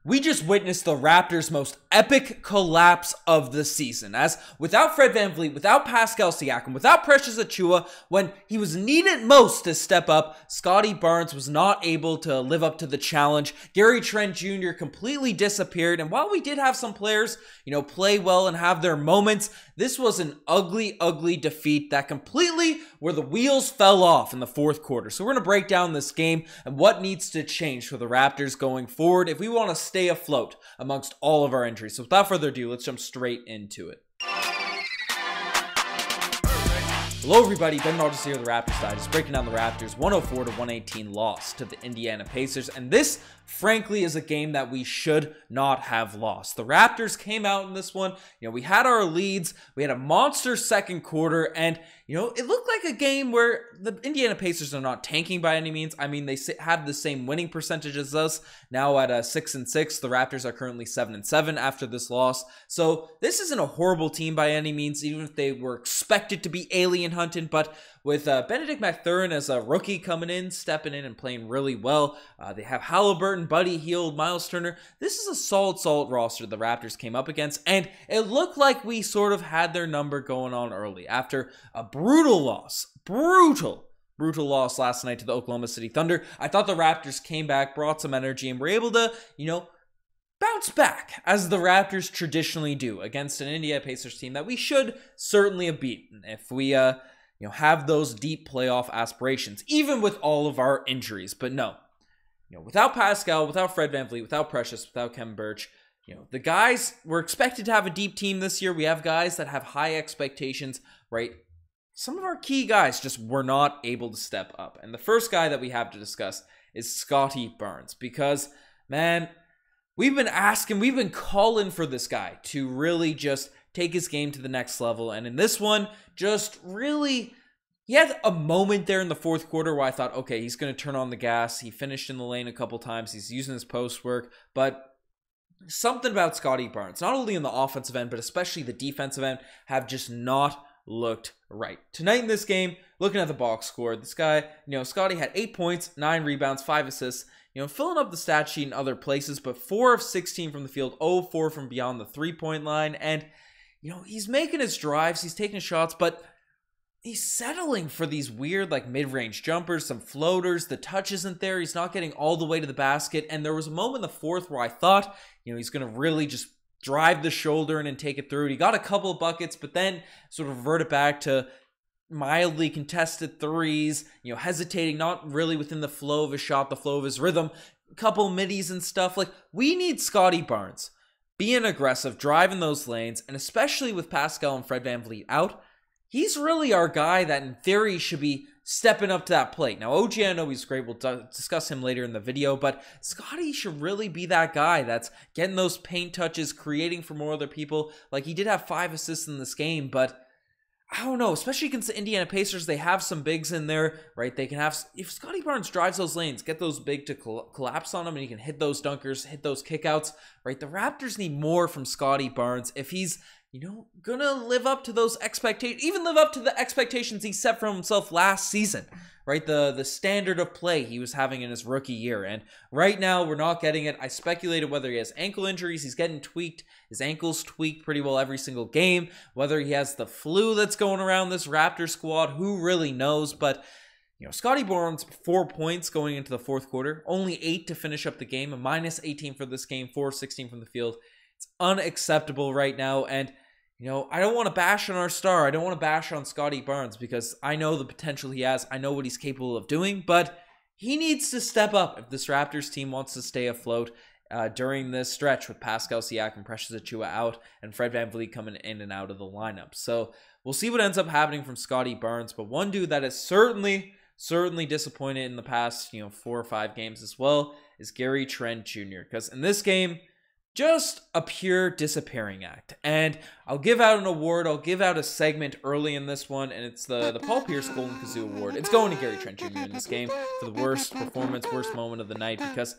We just witnessed the Raptors' most epic collapse of the season, as without Fred VanVleet, without Pascal Siakam, without Precious Achiuwa, when he was needed most to step up, Scottie Barnes was not able to live up to the challenge. Gary Trent Jr. completely disappeared, and while we did have some players, play well and have their moments, this was an ugly, ugly defeat that completely where the wheels fell off in the fourth quarter. So we're going to break down this game and what needs to change for the Raptors going forward if we want to stay afloat amongst all of our injuries. So without further ado, let's jump straight into it. Hello everybody, Ben Rogers here, the Raptors Digest, breaking down the Raptors' 104-118 loss to the Indiana Pacers, and this, frankly, is a game that we should not have lost. The Raptors came out in this one, we had our leads, we had a monster second quarter, and, it looked like a game where the Indiana Pacers are not tanking by any means. I mean, they have the same winning percentage as us, now at 6-6. The Raptors are currently 7-7 after this loss, so this isn't a horrible team by any means, even if they were expected to be alien hunting, but with Benedict Mathurin as a rookie coming in, stepping in and playing really well. They have Halliburton, Buddy Hield, Miles Turner. This is a solid roster the Raptors came up against, and it looked like we sort of had their number going on early after a brutal loss. Brutal loss last night to the Oklahoma City Thunder. I thought the Raptors came back, brought some energy, and were able to, bounce back, as the Raptors traditionally do, against an Indiana Pacers team that we should certainly have beaten if we, have those deep playoff aspirations, even with all of our injuries. But no, without Pascal, without Fred VanVleet, without Precious, without Khem Birch, the guys, we're expected to have a deep team this year. We have guys that have high expectations, right? Some of our key guys just were not able to step up. And the first guy that we have to discuss is Scottie Barnes, because, man, we've been calling for this guy to really just take his game to the next level. And in this one, just really, he had a moment there in the fourth quarter where I thought, okay, he's going to turn on the gas. He finished in the lane a couple times. He's using his post work. But something about Scottie Barnes, not only in the offensive end, but especially the defensive end, have just not looked right. Tonight in this game, looking at the box score, this guy, Scottie had 8 points, 9 rebounds, 5 assists, filling up the stat sheet in other places, but 4 of 16 from the field, 0-4 from beyond the three-point line, and, he's making his drives, he's taking shots, but he's settling for these weird, mid-range jumpers, some floaters, the touch isn't there, he's not getting all the way to the basket, and there was a moment in the fourth where I thought, he's going to really just drive the shoulder in and take it through. He got a couple of buckets, but then sort of reverted back to mildly contested threes, hesitating, not really within the flow of his shot, the flow of his rhythm, a couple middies and stuff. We need Scottie Barnes being aggressive, driving those lanes, and especially with Pascal and Fred VanVleet out, he's really our guy that in theory should be stepping up to that plate. Now, OG, I know he's great. We'll discuss him later in the video, but Scottie should really be that guy that's getting those paint touches, creating for more other people. He did have 5 assists in this game, but I don't know, especially against the Indiana Pacers, they have some bigs in there, right? They can have, if Scottie Barnes drives those lanes, get those big to collapse on them, and he can hit those dunkers, hit those kickouts, right? The Raptors need more from Scottie Barnes if he's, gonna live up to those expectations, even live up to the expectations he set for himself last season, right? The standard of play he was having in his rookie year. And right now, we're not getting it. I speculated whether he has ankle injuries. He's getting tweaked. His ankle's tweaked pretty well every single game. Whether he has the flu that's going around this Raptor squad, who really knows? But, Scottie Barnes, 4 points going into the fourth quarter. Only 8 to finish up the game. A minus 18 for this game. 4-16 from the field. It's unacceptable right now. And, I don't want to bash on our star. I don't want to bash on Scottie Barnes because I know the potential he has. I know what he's capable of doing, but he needs to step up if this Raptors team wants to stay afloat during this stretch with Pascal Siakam, Precious Achiuwa out, and Fred VanVleet coming in and out of the lineup. So we'll see what ends up happening from Scottie Barnes, but one dude that is certainly disappointed in the past, 4 or 5 games as well is Gary Trent Jr. Because in this game, just a pure disappearing act. And I'll give out an award. I'll give out a segment early in this one, and it's the Paul Pierce Golden Kazoo Award. It's going to Gary Trent Jr. in this game for the worst performance, worst moment of the night, because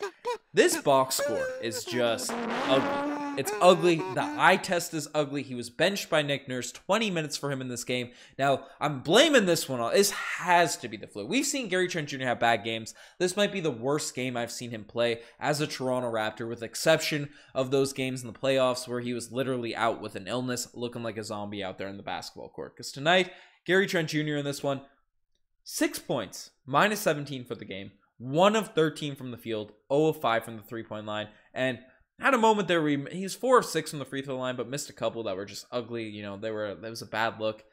this box score is just ugly. It's ugly. The eye test is ugly. He was benched by Nick Nurse. 20 minutes for him in this game. Now, I'm blaming this one on. This has to be the flu. We've seen Gary Trent Jr. have bad games. This might be the worst game I've seen him play as a Toronto Raptor, with the exception of those games in the playoffs where he was literally out with an illness, looking like a zombie out there in the basketball court. Because tonight, Gary Trent Jr. in this one, 6 points, minus 17 for the game, 1 of 13 from the field, 0 of 5 from the three-point line, and had a moment there where he was 4 of 6 from the free throw line, but missed a couple that were just ugly. You know, that was a bad look.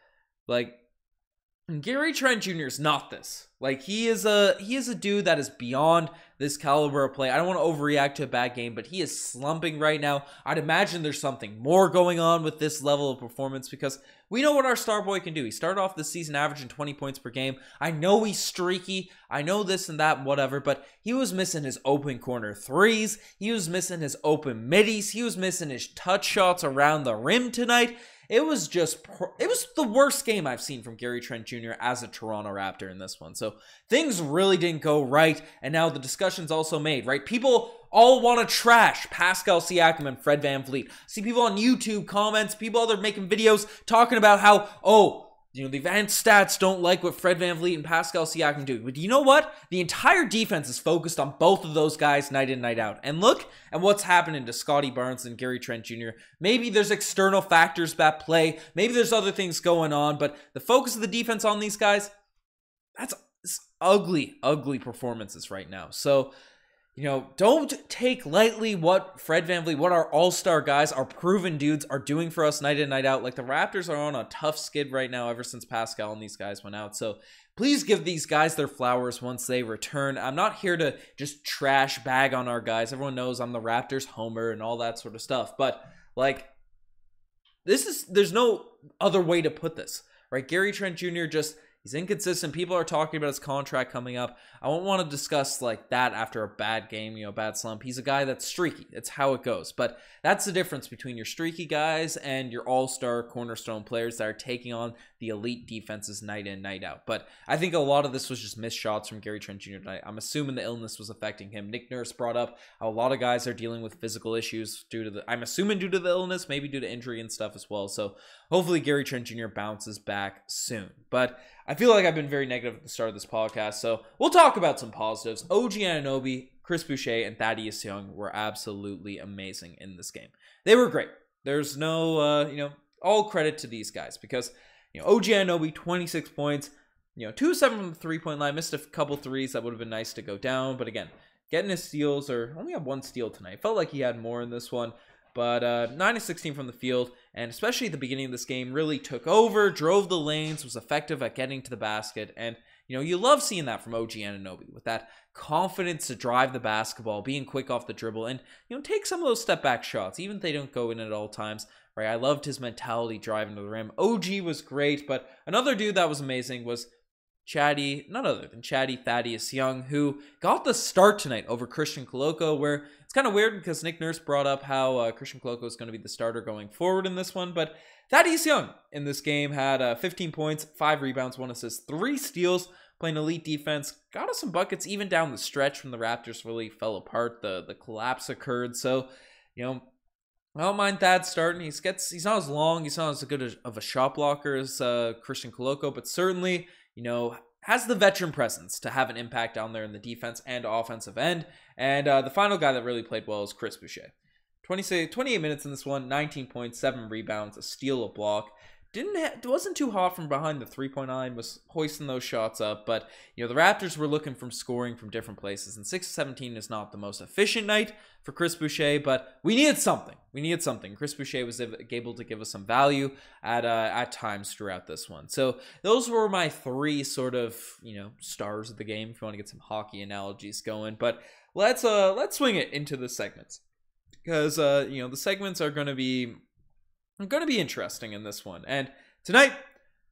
Like, Gary Trent Jr. is not this. Like, he is a dude that is beyond this caliber of play. I don't want to overreact to a bad game, but he is slumping right now. I'd imagine there's something more going on with this level of performance, because we know what our star boy can do. He started off this season averaging 20 points per game. I know he's streaky. I know this and that, whatever, but he was missing his open corner threes. He was missing his open middies. He was missing his touch shots around the rim tonight. It was the worst game I've seen from Gary Trent Jr. as a Toronto Raptor in this one. So things really didn't go right, and now the discussion's also made, right? People all want to trash Pascal Siakam and Fred VanVleet. See people on YouTube comments, people out there making videos talking about how, the advanced stats don't like what Fred VanVleet and Pascal Siakam do. But you know what? The entire defense is focused on both of those guys night in, night out. And look at what's happening to Scottie Barnes and Gary Trent Jr. Maybe there's external factors that play. Maybe there's other things going on. But the focus of the defense on these guys, it's ugly, ugly performances right now. So, don't take lightly what Fred VanVleet, what our all-star guys, our proven dudes are doing for us night in, night out. Like, the Raptors are on a tough skid right now ever since Pascal and these guys went out. So please give these guys their flowers once they return. I'm not here to just trash bag on our guys. Everyone knows I'm the Raptors homer and all that sort of stuff. But, like, there's no other way to put this, right? Gary Trent Jr. he's inconsistent. People are talking about his contract coming up. I won't want to discuss like that after a bad game, bad slump. He's a guy that's streaky. It's how it goes. But that's the difference between your streaky guys and your all-star cornerstone players that are taking on the elite defenses night in, night out. But I think a lot of this was just missed shots from Gary Trent Jr. tonight. I'm assuming the illness was affecting him. Nick Nurse brought up how a lot of guys are dealing with physical issues I'm assuming due to the illness, maybe due to injury and stuff as well. So hopefully Gary Trent Jr. bounces back soon. But I feel like I've been very negative at the start of this podcast, so we'll talk about some positives. OG Anunoby, Chris Boucher, and Thaddeus Young were absolutely amazing in this game. They were great. There's no, all credit to these guys, because, OG Anunoby, 26 points, 2-7 from the three-point line, missed a couple threes that would have been nice to go down, but again, getting his steals, or only had 1 steal tonight. Felt like he had more in this one. But 9 of 16 from the field, and especially at the beginning of this game, really took over, drove the lanes, was effective at getting to the basket. And, you love seeing that from OG Anunoby, with that confidence to drive the basketball, being quick off the dribble, and, take some of those step-back shots, even if they don't go in at all times. Right? I loved his mentality driving to the rim. OG was great, but another dude that was amazing was none other than Thaddeus Young, who got the start tonight over Christian Koloko, where it's kind of weird because Nick Nurse brought up how Christian Koloko is going to be the starter going forward in this one, but Thaddeus Young in this game had 15 points, 5 rebounds, 1 assist, 3 steals, playing elite defense, got us some buckets even down the stretch when the Raptors really fell apart, the collapse occurred. So, I don't mind Thad starting. He's not as long, he's not as good of a shot blocker as Christian Koloko, but certainly, has the veteran presence to have an impact down there in the defense and offensive end. And the final guy that really played well is Chris Boucher. 28 minutes in this one, 19 points, 7 rebounds, a steal, a block. Wasn't too hot from behind the three-point line, was hoisting those shots up, but the Raptors were looking from scoring from different places, and 6-17 is not the most efficient night for Chris Boucher, but we needed something. Chris Boucher was able to give us some value at times throughout this one. So those were my 3 sort of stars of the game, if you want to get some hockey analogies going. But let's swing it into the segments, because the segments are going to be interesting in this one. And tonight,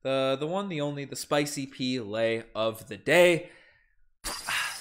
the one, the only, the spicy P lay of the day.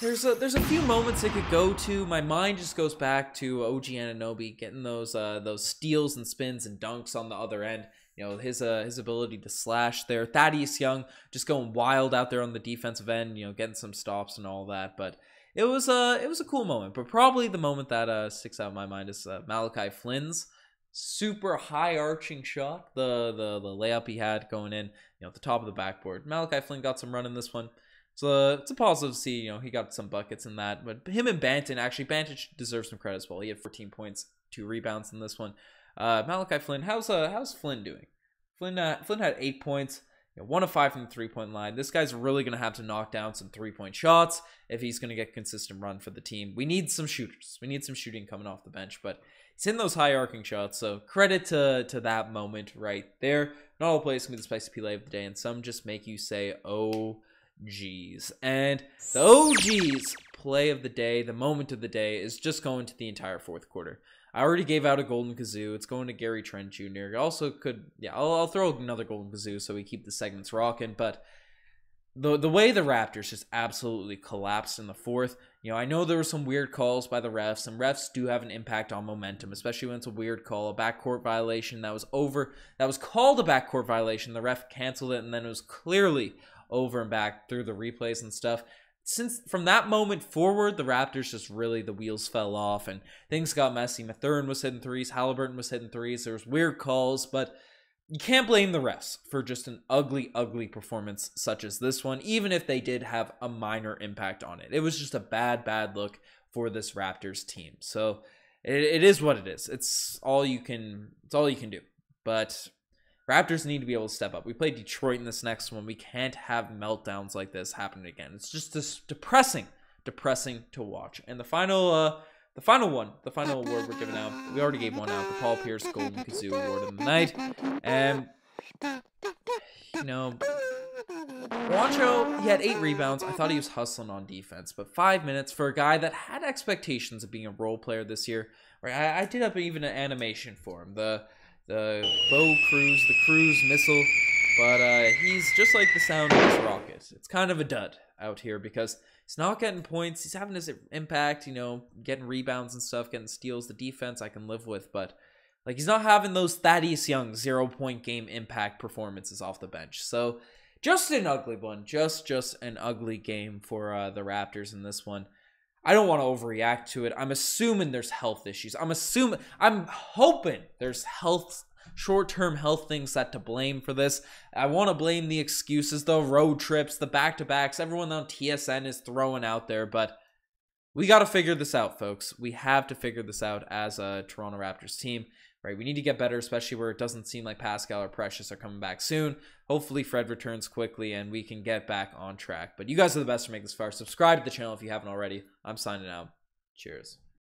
There's a few moments I could go to. My mind just goes back to OG Anunoby getting those steals and spins and dunks on the other end. His ability to slash there. Thaddeus Young just going wild out there on the defensive end, getting some stops and all that. But it was a cool moment. But probably the moment that sticks out in my mind is Malachi Flynn's super high arching shot, the layup he had going in, at the top of the backboard. Malachi Flynn got some run in this one. So it's a positive to see, he got some buckets in that. But him and Banton, actually, Banton deserves some credit as well. He had 14 points, 2 rebounds in this one. Malachi Flynn, how's Flynn doing? Flynn had 8 points, 1 of 5 from the 3-point line. This guy's really going to have to knock down some 3-point shots if he's going to get consistent run for the team. We need some shooters. We need some shooting coming off the bench, but he's in those high arcing shots, so credit to that moment right there. Not all plays can be the spicy play of the day, and some just make you say, oh, geez. And the OG's play of the day, the moment of the day, is just going to the entire fourth quarter. I already gave out a golden kazoo. It's going to Gary Trent Jr. Also could, I'll throw another golden kazoo so we keep the segments rocking. But the way the Raptors just absolutely collapsed in the fourth, I know there were some weird calls by the refs, and refs do have an impact on momentum, especially when it's a weird call, a backcourt violation that was called a backcourt violation. The ref canceled it, and then it was clearly over and back through the replays and stuff. Since from that moment forward, the Raptors just really, the wheels fell off and things got messy. Mathurin was hitting threes, Halliburton was hitting threes. There was weird calls, but you can't blame the refs for just an ugly, ugly performance such as this one, even if they did have a minor impact on it. It was just a bad look for this Raptors team. So it is what it is. It's all you can do. But Raptors need to be able to step up. We play Detroit in this next one. We can't have meltdowns like this happening again. It's just depressing to watch. And the final award we're giving out, we already gave one out, the Paul Pierce Golden Kazoo Award of the night. And, Juancho, he had 8 rebounds. I thought he was hustling on defense, but 5 minutes for a guy that had expectations of being a role player this year. Right? I did up even an animation for him. The bow cruise, the cruise missile, but he's just like the sound of his rocket. It's kind of a dud out here because he's not getting points. He's having his impact, getting rebounds and stuff, getting steals. The defense I can live with, but he's not having those Thaddeus Young 0-point game impact performances off the bench. So just an ugly one, just an ugly game for the Raptors in this one. I don't want to overreact to it. I'm assuming there's health issues. I'm hoping there's short-term health things that to blame for this. I want to blame the excuses, the road trips, the back-to-backs, everyone on TSN is throwing out there, but we got to figure this out, folks. We have to figure this out as a Toronto Raptors team, right? We need to get better, especially where it doesn't seem like Pascal or Precious are coming back soon. Hopefully Fred returns quickly and we can get back on track. But you guys are the best to make this far. Subscribe to the channel if you haven't already. I'm signing out. Cheers.